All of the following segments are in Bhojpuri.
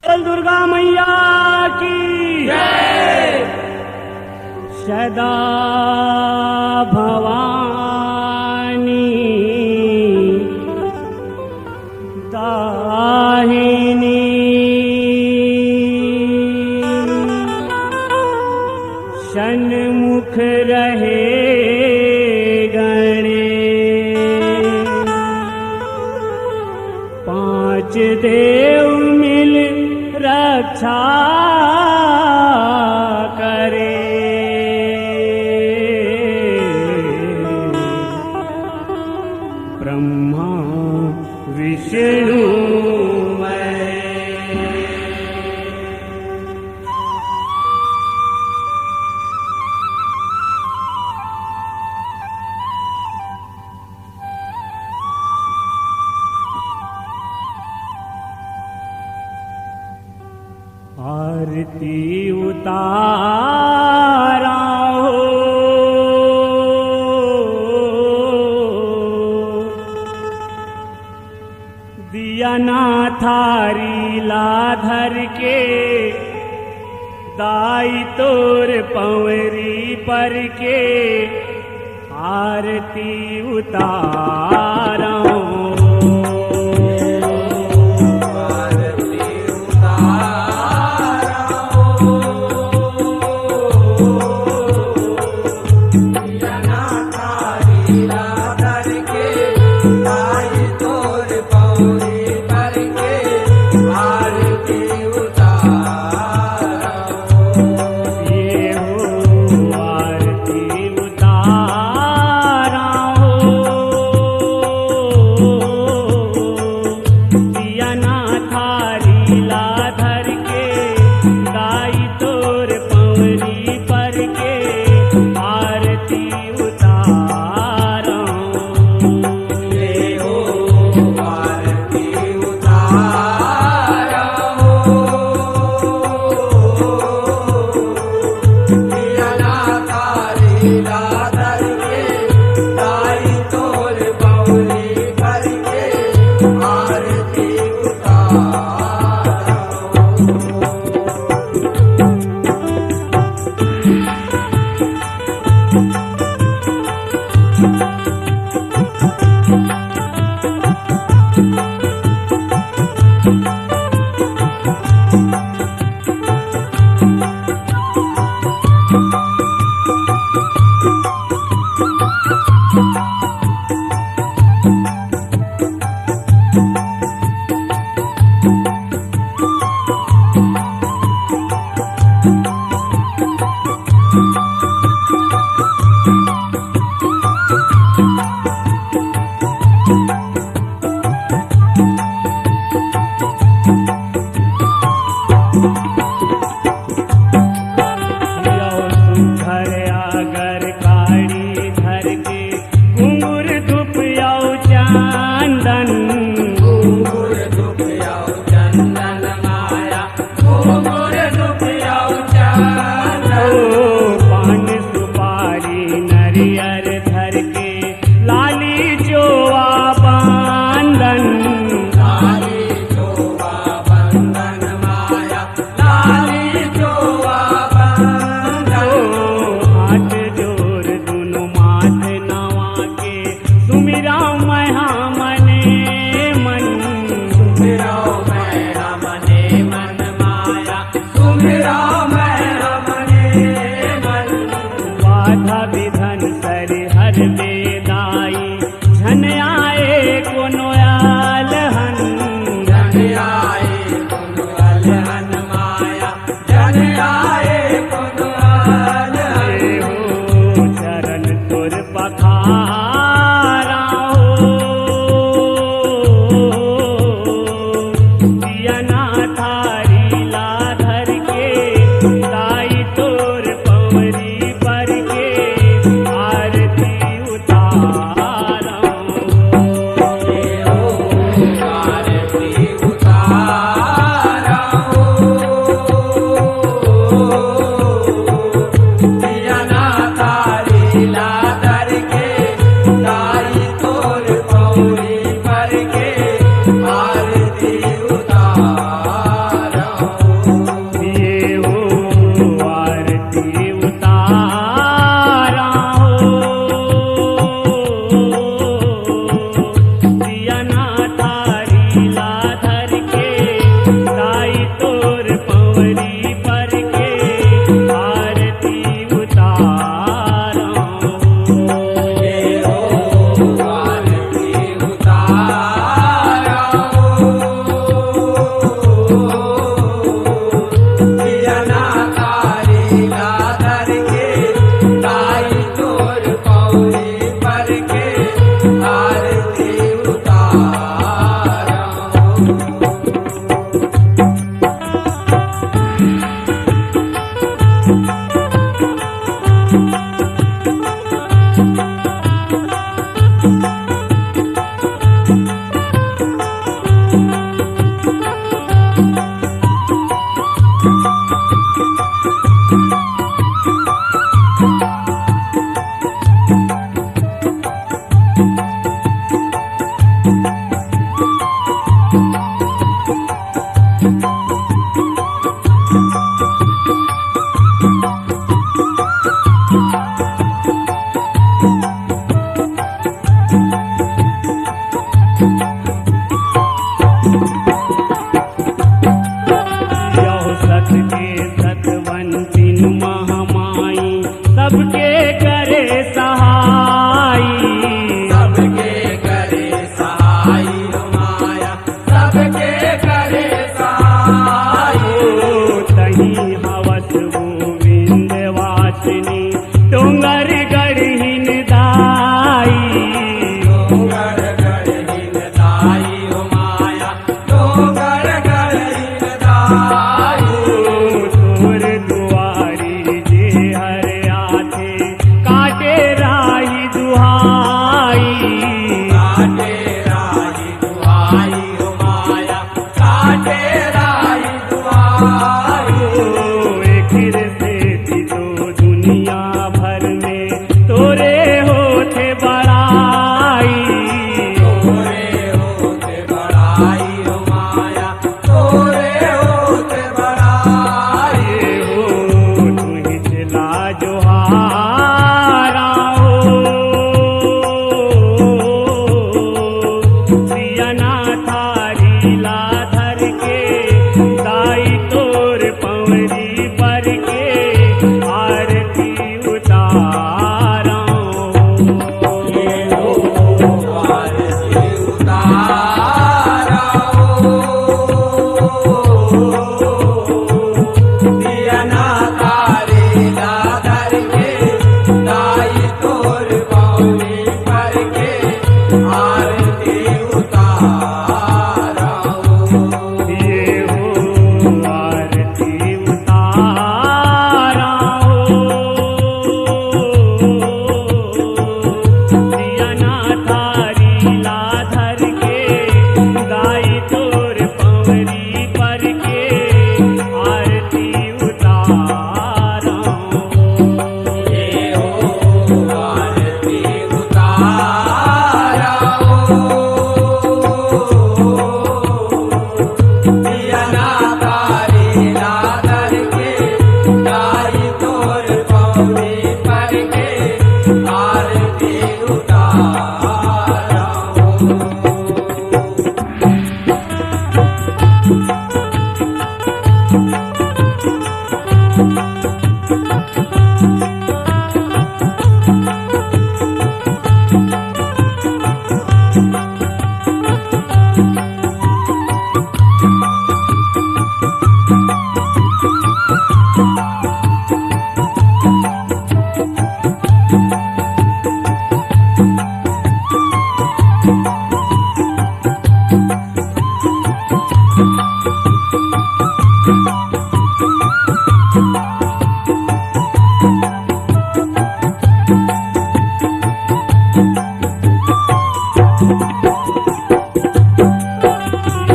बोल दुर्गा मैया की जय। सदा भवानी दाहिनी सन्मुख रहे पांच देव मिल रक्षा करे। ब्रह्मा विष्णु आरती उतारा हो दिया ना थारी लाधर के दाई तोर पंवरी पर के आरती उतारा हो।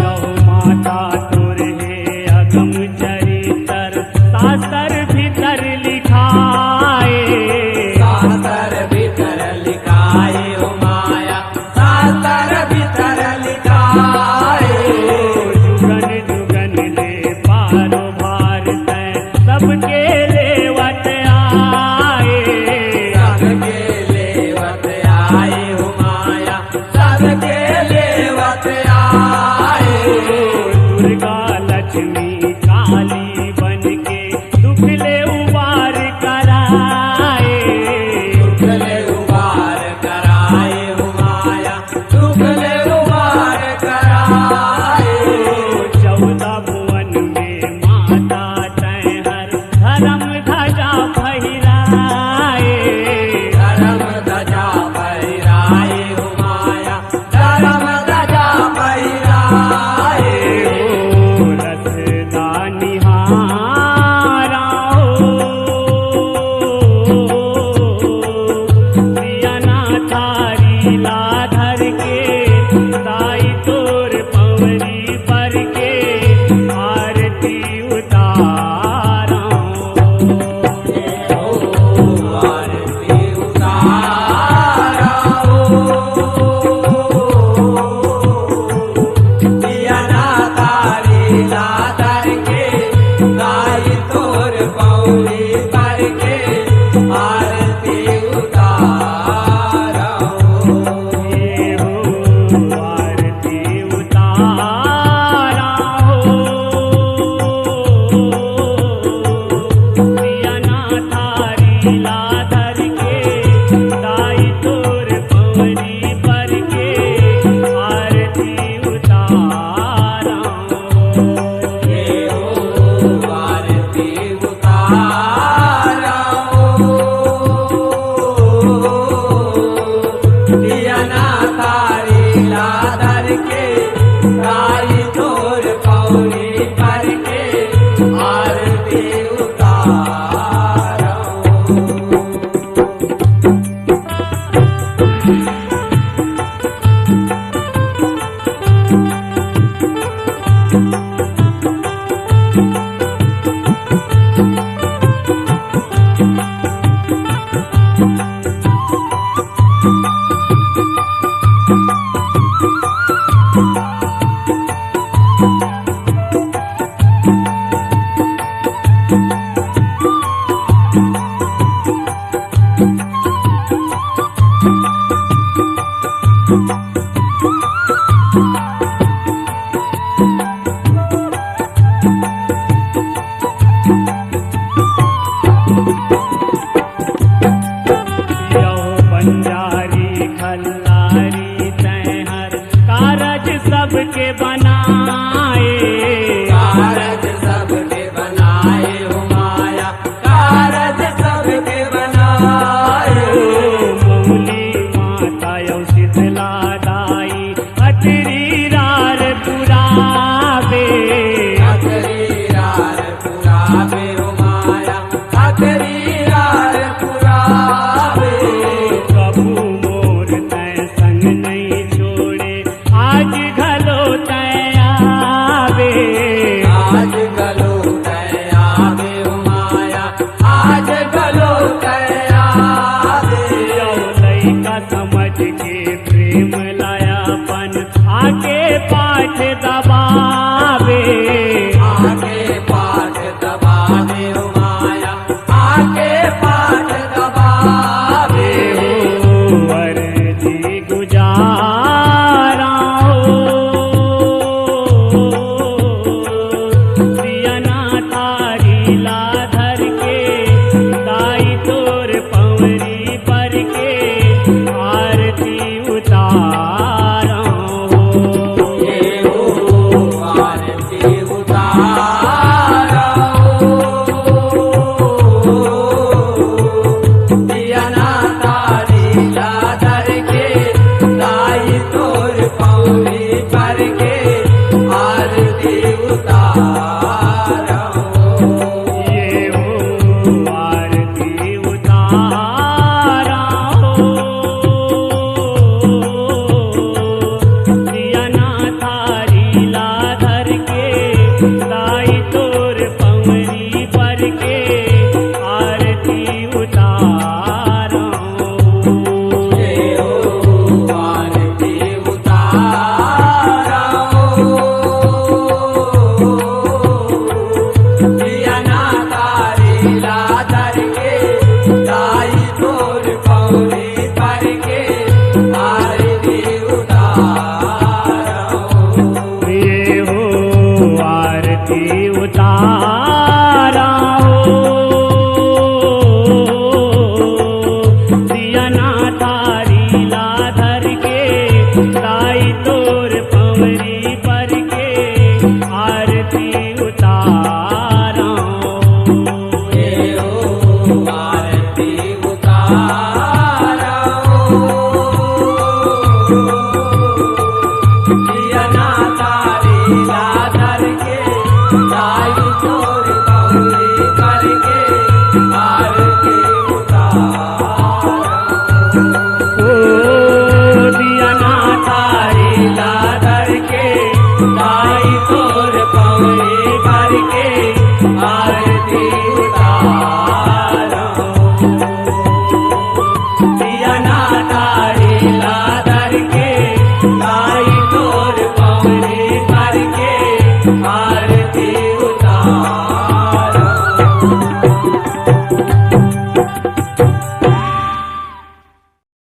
यहु माता तुर है अगम चरितर शास्त्र भीतर लिखाए शास्त्र भीतर लिखाए हो माया शास्त्र भीतर लिखाए जुगन जुगन ले पारो भारत सबके लेवत आए सबके लेवत आए हो माया सबके लेवत आए दुर्गा लक्ष्मी काली बन के दुख ले उबार कराए दुखले उबार कराए हो माया दुखले उबार कराए 14 भुवन में माता तैहर धर्म ध्वजा फहराए धर्म ध्वजा फहराए हो माया धर्म ध्वजा फहराए रसदा निहारा दियना थारी लाधर के ताई तोर पवरी पर के आरती उतारा आरती उतारा दिया ना तारी लादर के गाई तोर पौड़ी पर के आरती उतारा ये हो आरती उतारा हो दियना थारी लाधर के ताई तोर पवरी पर के आरती उतारा ये हो आरती उतारा दिया ना तारी लादर के गाई तोर पौड़ी पर के आरती उतारा यो बंजारी खल्लारी तैहर कारज सबके बना